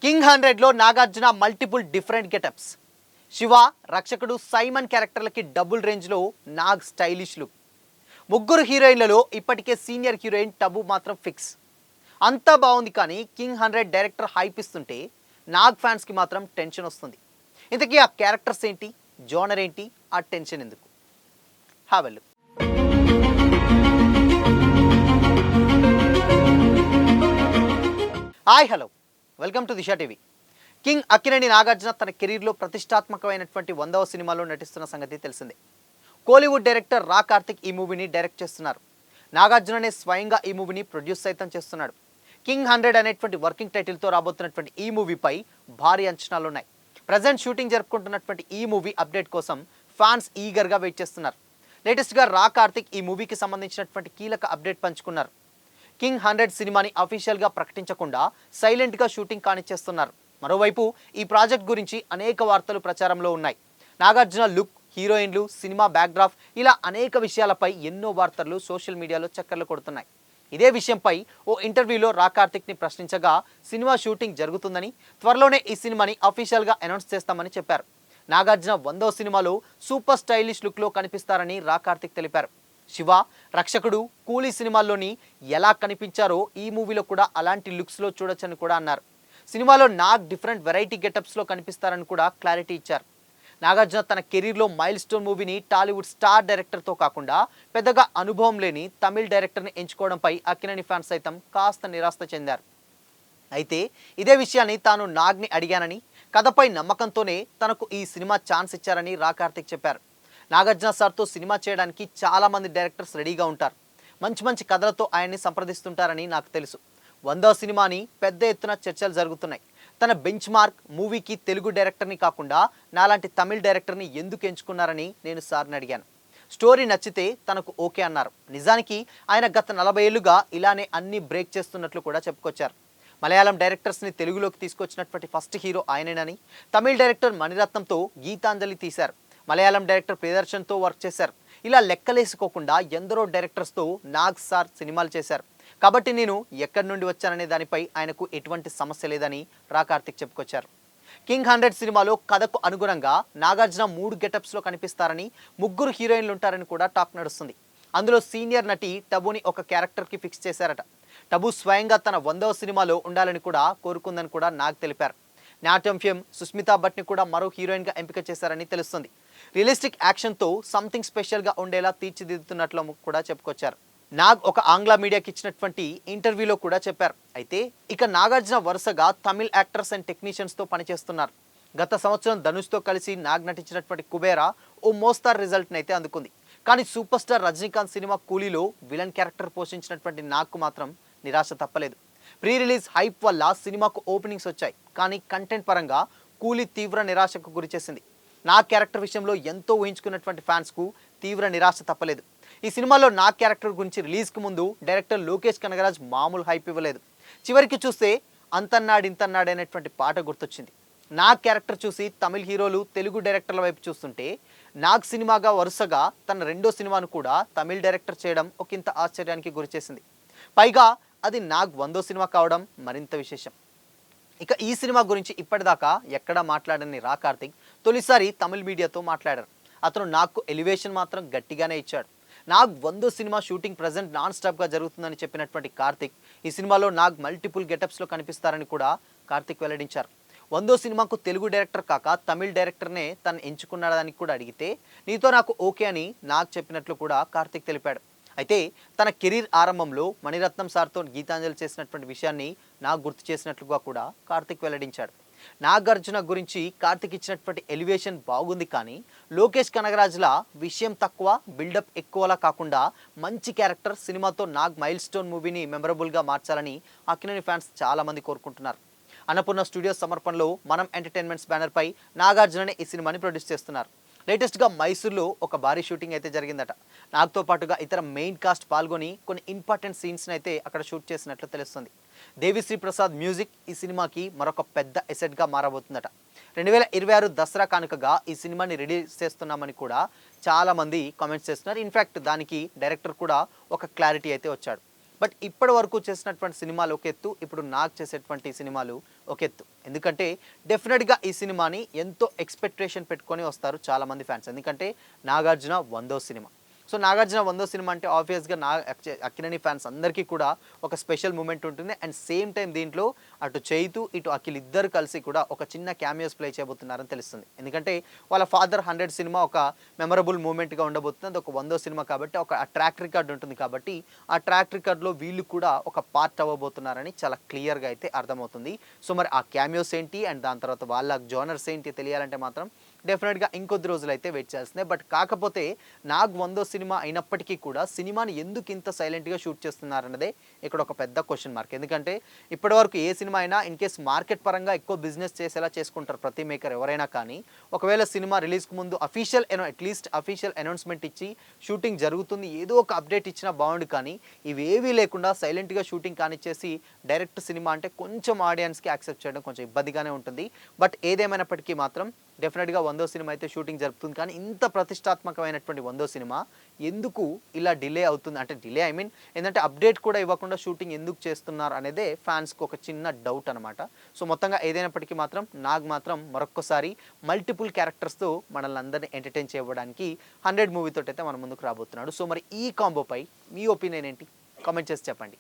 King 100లో Nagarjuna multiple different getups. Shiva, Rakshakudu, Simon క్యారెక్టర్లకి double రేంజ్లో Nag stylish look. ముగ్గురు హీరోయిన్లలో ఇప్పటికే సీనియర్ హీరోయిన్ టబు మాత్రం ఫిక్స్. అంతా బాగుంది, కానీ కింగ్ 100 డైరెక్టర్ హైప్ ఇస్తుంటే నాగ్ ఫ్యాన్స్కి మాత్రం టెన్షన్ వస్తుంది. ఇంతకీ ఆ క్యారెక్టర్స్ ఏంటి, జోనర్ ఏంటి, ఆ టెన్షన్ ఎందుకు? Have a look. Hi, hello, welcome to Disha TV. King Akkineni Nagarjuna తన కెరీర్లో ప్రతిష్టాత్మకమైనటువంటి 100వ సినిమాలో నటిస్తున్న సంగతి తెలిసిందే. కోలీవుడ్ డైరెక్టర్ రా కార్తిక్ ఈ మూవీని డైరెక్ట్ చేస్తున్నారు. నాగార్జుననే స్వయంగా ఈ మూవీని ప్రొడ్యూస్ సైతం చేస్తున్నాడు. కింగ్ 100 అనేటువంటి వర్కింగ్ టైటిల్తో రాబోతున్నటువంటి ఈ మూవీపై భారీ అంచనాలు ఉన్నాయి. ప్రజెంట్ షూటింగ్ జరుపుకుంటున్నటువంటి ఈ మూవీ అప్డేట్ కోసం ఫ్యాన్స్ ఈగర్గా వెయిట్ చేస్తున్నారు. లేటెస్ట్గా రా కార్తిక్ ఈ మూవీకి సంబంధించినటువంటి కీలక అప్డేట్ పంచుకున్నారు. కింగ్ 100 సినిమాని అఫీషియల్గా ప్రకటించకుండా సైలెంట్గా షూటింగ్ కానిచ్చేస్తున్నారు. మరోవైపు ఈ ప్రాజెక్ట్ గురించి అనేక వార్తలు ప్రచారంలో ఉన్నాయి. నాగార్జున లుక్, హీరోయిన్లు, సినిమా బ్యాక్డ్రాప్, ఇలా అనేక విషయాలపై ఎన్నో వార్తలు సోషల్ మీడియాలో చక్కర్లు కొడుతున్నాయి. ఇదే విషయంపై ఓ ఇంటర్వ్యూలో రా కార్తిక్ని ప్రశ్నించగా సినిమా షూటింగ్ జరుగుతుందని, త్వరలోనే ఈ సినిమాని అఫీషియల్గా అనౌన్స్ చేస్తామని చెప్పారు. నాగార్జున 100వ సినిమాలో సూపర్ స్టైలిష్ లుక్లో కనిపిస్తారని రా కార్తిక్ తెలిపారు. శివ, రక్షకుడు, కూలీ సినిమాల్లోని ఎలా కనిపించారో ఈ మూవీలో కూడా అలాంటి లుక్స్లో చూడొచ్చని కూడా అన్నారు. సినిమాలో నాగ్ డిఫరెంట్ వెరైటీ గెటప్స్లో కనిపిస్తారని కూడా క్లారిటీ ఇచ్చారు. నాగార్జున తన కెరీర్లో మైల్ స్టోన్ మూవీని టాలీవుడ్ స్టార్ డైరెక్టర్తో కాకుండా పెద్దగా అనుభవం లేని తమిళ్ డైరెక్టర్ని ఎంచుకోవడంపై అక్కినేని ఫ్యాన్స్ సైతం కాస్త నిరాశ చెందారు. అయితే ఇదే విషయాన్ని తాను నాగ్ని అడిగానని, కథపై నమ్మకంతోనే తనకు ఈ సినిమా ఛాన్స్ ఇచ్చారని రా కార్తిక్ చెప్పారు. నాగార్జున సార్తో సినిమా చేయడానికి చాలామంది డైరెక్టర్స్ రెడీగా ఉంటారు. మంచి మంచి కథలతో ఆయన్ని సంప్రదిస్తుంటారని నాకు తెలుసు. 100వ సినిమాని పెద్ద ఎత్తున చర్చలు జరుగుతున్నాయి. తన బెంచ్ మార్క్ మూవీకి తెలుగు డైరెక్టర్ని కాకుండా నాలాంటి తమిళ్ డైరెక్టర్ని ఎందుకు ఎంచుకున్నారని నేను సార్ని అడిగాను. స్టోరీ నచ్చితే తనకు ఓకే అన్నారు. నిజానికి ఆయన గత 40 ఏళ్లుగా ఇలానే అన్ని బ్రేక్ చేస్తున్నట్లు కూడా చెప్పుకొచ్చారు. మలయాళం డైరెక్టర్స్ని తెలుగులోకి తీసుకొచ్చినటువంటి ఫస్ట్ హీరో ఆయనేనని, తమిళ్ డైరెక్టర్ మణిరత్నంతో గీతాంజలి తీశారు. మలయాళం డైరెక్టర్ ప్రియదర్శన్తో వర్క్ చేశారు. ఇలా లెక్కలేసుకోకుండా ఎందరో డైరెక్టర్స్తో నాగ్ సార్ సినిమాలు చేశారు. కాబట్టి నేను ఎక్కడి నుండి వచ్చాననే దానిపై ఆయనకు ఎటువంటి సమస్య లేదని రా కార్తిక్ చెప్పుకొచ్చారు. కింగ్ 100 సినిమాలో కథకు అనుగుణంగా నాగార్జున 3 గెటప్స్లో కనిపిస్తారని, ముగ్గురు హీరోయిన్లు ఉంటారని కూడా టాక్ నడుస్తుంది. అందులో సీనియర్ నటి టబుని ఒక క్యారెక్టర్కి ఫిక్స్ చేశారట. టబు స్వయంగా తన 100వ సినిమాలో ఉండాలని కూడా కోరుకుందని కూడా నాగ్ తెలిపారు. నాట్యం సుస్మితా భట్ని కూడా మరో హీరోయిన్గా ఎంపిక చేశారని తెలుస్తుంది. రియలిస్టిక్ యాక్షన్తో సంథింగ్ స్పెషల్గా ఉండేలా తీర్చిదిద్దుతున్నట్లు కూడా చెప్పుకొచ్చారు. నాగ్ ఒక ఆంగ్ల మీడియాకి ఇచ్చినటువంటి ఇంటర్వ్యూలో కూడా చెప్పారు. అయితే ఇక నాగార్జున వరుసగా తమిళ్ యాక్టర్స్ అండ్ టెక్నీషియన్స్తో పనిచేస్తున్నారు. గత సంవత్సరం ధనుష్తో కలిసి నాగ్ నటించినటువంటి కుబేరా ఓ మోస్తార్ రిజల్ట్ని అయితే అందుకుంది. కానీ సూపర్ స్టార్ రజనీకాంత్ సినిమా కూలీలో విలన్ క్యారెక్టర్ పోషించినటువంటి నాగ్కు మాత్రం నిరాశ తప్పలేదు. ప్రీ రిలీజ్ హైప్ వల్ల సినిమాకు ఓపెనింగ్స్ వచ్చాయి, కానీ కంటెంట్ పరంగా కూలీ తీవ్ర నిరాశకు గురిచేసింది. నా క్యారెక్టర్ విషయంలో ఎంతో ఊహించుకున్నటువంటి ఫ్యాన్స్కు తీవ్ర నిరాశ తప్పలేదు. ఈ సినిమాలో నా క్యారెక్టర్ గురించి రిలీజ్కు ముందు డైరెక్టర్ లోకేష్ కనగరాజ్ మామూలు హైప్ ఇవ్వలేదు. చివరికి చూస్తే అంతన్నాడు అనేటువంటి పాట గుర్తొచ్చింది. నా క్యారెక్టర్ చూసి తమిళ హీరోలు తెలుగు డైరెక్టర్ల వైపు చూస్తుంటే నాగ్ సినిమాగా వరుసగా తన 2వ సినిమాను కూడా తమిళ్ డైరెక్టర్ చేయడం ఒకంత ఆశ్చర్యానికి గురిచేసింది. పైగా అది నాగ్ 100వ సినిమా కావడం మరింత విశేషం. ఇక ఈ సినిమా గురించి ఇప్పటిదాకా ఎక్కడా మాట్లాడని రా కార్తిక్ తొలిసారి తమిళ్ మీడియాతో మాట్లాడారు. అతను నాగ్కు ఎలివేషన్ మాత్రం గట్టిగానే ఇచ్చాడు. నాగ్ 100వ సినిమా షూటింగ్ ప్రజెంట్ నాన్ స్టాప్గా జరుగుతుందని చెప్పినటువంటి కార్తిక్ ఈ సినిమాలో నాగ్ మల్టిపుల్ గెటప్స్లో కనిపిస్తారని కూడా కార్తిక్ వెల్లడించారు. 100వ సినిమాకు తెలుగు డైరెక్టర్ కాక తమిళ్ డైరెక్టర్నే తను ఎంచుకున్నాడని కూడా అడిగితే నీతో నాకు ఓకే అని నాగ్ చెప్పినట్లు కూడా కార్తిక్ తెలిపాడు. అయితే తన కెరీర్ ఆరంభంలో మణిరత్నం సార్తో గీతాంజలి చేసినటువంటి విషయాన్ని నాగ్ గుర్తు చేసినట్లుగా కూడా కార్తిక్ వెల్లడించాడు. నాగార్జున గురించి కార్తిక్ ఇచ్చినటువంటి ఎలివేషన్ బాగుంది, కానీ లోకేష్ కనగరాజ్ల విషయం తక్కువ, బిల్డప్ ఎక్కువలా కాకుండా మంచి క్యారెక్టర్ సినిమాతో నాగ్ మైల్ స్టోన్ మూవీని మెమరబుల్గా మార్చాలని అక్కినేని ఫ్యాన్స్ చాలామంది కోరుకుంటున్నారు. అన్నపూర్ణ స్టూడియోస్ సమర్పణలో మనం ఎంటర్టైన్మెంట్స్ బ్యానర్పై నాగార్జుననే ఈ సినిమాని ప్రొడ్యూస్ చేస్తున్నారు. లేటెస్ట్గా మైసూర్లో ఒక భారీ షూటింగ్ అయితే జరిగిందట. నాగ్తో పాటుగా ఇతర మెయిన్ కాస్ట్ పాల్గొని కొన్ని ఇంపార్టెంట్ సీన్స్ని అయితే అక్కడ షూట్ చేసినట్లు తెలుస్తుంది. దేవిశ్రీ ప్రసాద్ మ్యూజిక్ ఈ సినిమాకి మరొక పెద్ద ఎసెట్గా మారబోతుందట. 2026 దసరా కానుకగా ఈ సినిమాని రిలీజ్ చేస్తున్నామని కూడా చాలామంది కామెంట్స్ చేస్తున్నారు. ఇన్ఫ్యాక్ట్ దానికి డైరెక్టర్ కూడా ఒక క్లారిటీ అయితే వచ్చాడు. బట్ ఇప్పటి వరకు చేసినటువంటి సినిమాలు ఒక ఎత్తు, ఇప్పుడు నాగ్ చేసేటువంటి సినిమాలు ఒక ఎత్తు. ఎందుకంటే డెఫినెట్‌గా ఈ సినిమాని ఎంతో ఎక్స్‌పెక్టేషన్ పెట్టుకొని వస్తారు చాలామంది ఫ్యాన్స్. ఎందుకంటే 'నాగార్జున 100వ సినిమా'. సో 'నాగార్జున 100వ సినిమా' అంటే ఆబ్వియస్‌గా అక్కినేని ఫ్యాన్స్ అందరికీ కూడా ఒక స్పెషల్ మూమెంట్ ఉంటుంది. అండ్ సేమ్ టైమ్ దీంట్లో అటు 'చైతు' ఇటు 'అఖిల్' ఇద్దరు కలిసి కూడా ఒక చిన్న క్యామియోస్ ప్లే చేయబోతున్నారని తెలుస్తుంది. ఎందుకంటే వాళ్ళ ఫాదర్ 100 సినిమా ఒక మెమరబుల్ మూమెంట్‌గా ఉండబోతుంది. అది ఒక 100వ సినిమా కాబట్టి ఒక ట్రాక్ రికార్డ్ ఉంటుంది కాబట్టి ఆ ట్రాక్ రికార్డ్‌లో వీళ్ళు కూడా ఒక పార్ట్ అవ్వబోతున్నారని చాలా క్లియర్‌గా అయితే అర్థమవుతుంది. సో మరి ఆ క్యామియోస్ ఏంటి అండ్ దాని తర్వాత వాళ్ళ జోనర్స్ ఏంటి తెలియాలంటే మాత్రం డెఫినెట్‌గా ఇంకొద్ది రోజులైతే వెయిట్ చేయాల్సిందే. బట్ కాకపోతే 'నాగ్ 100' సినిమా అయినప్పటికీ కూడా సినిమాని ఎందుకు ఇంత సైలెంట్‌గా షూట్ చేస్తున్నారన్నదే ఇక్కడ ఒక పెద్ద క్వెషన్ మార్క్. ఎందుకంటే ఇప్పటివరకు ఏ సినిమా అయినా ఇన్ కేస్ మార్కెట్ పరంగా ఎక్కువ బిజినెస్ చేసేలా చేసుకుంటారు ప్రతి మేకర్ ఎవరైనా కానీ. ఒకవేళ సినిమా రిలీజ్‌కి ముందు అట్‌లీస్ట్ అఫీషియల్ అనౌన్స్‌మెంట్ ఇచ్చి షూటింగ్ జరుగుతుంది ఏదో ఒక అప్డేట్ ఇచ్చినా బావుండు కానీ ఇవేవీ లేకుండా సైలెంట్‌గా షూటింగ్ కానిచ్చేసి డైరెక్ట్ సినిమా అంటే కొంచెం ఆడియన్స్‌కి యాక్సెప్ట్ చేయడం కొంచెం ఇబ్బందిగానే ఉంటుంది. బట్ ఏదేమైనప్పటికీ మాత్రం డెఫినెట్‌గా 100వ సినిమా అయితే షూటింగ్ జరుపుతుంది. కానీ ఇంత ప్రతిష్టాత్మకమైనటువంటి 100వ సినిమా ఎందుకు ఇలా డిలే అవుతుంది? అంటే డిలే ఐ మీన్ ఏందంటే అప్డేట్ కూడా ఇవ్వకుండా షూటింగ్ ఎందుకు చేస్తున్నారు అనేదే ఫ్యాన్స్‌కి ఒక చిన్న డౌట్ అనమాట. సో మొత్తంగా ఏదైనప్పటికీ మాత్రం నాగ్ మాత్రం మరొక్కసారి మల్టిపుల్ క్యారెక్టర్స్‌తో మనల్ని అందరిని ఎంటర్‌టైన్ చేయడానికి 100 మూవీ తోటైతే మన ముందుకు రాబోతున్నాడు. సో మరి ఈ కాంబోపై మీ ఒపీనియన్ ఏంటి? కామెంట్ చేసి చెప్పండి.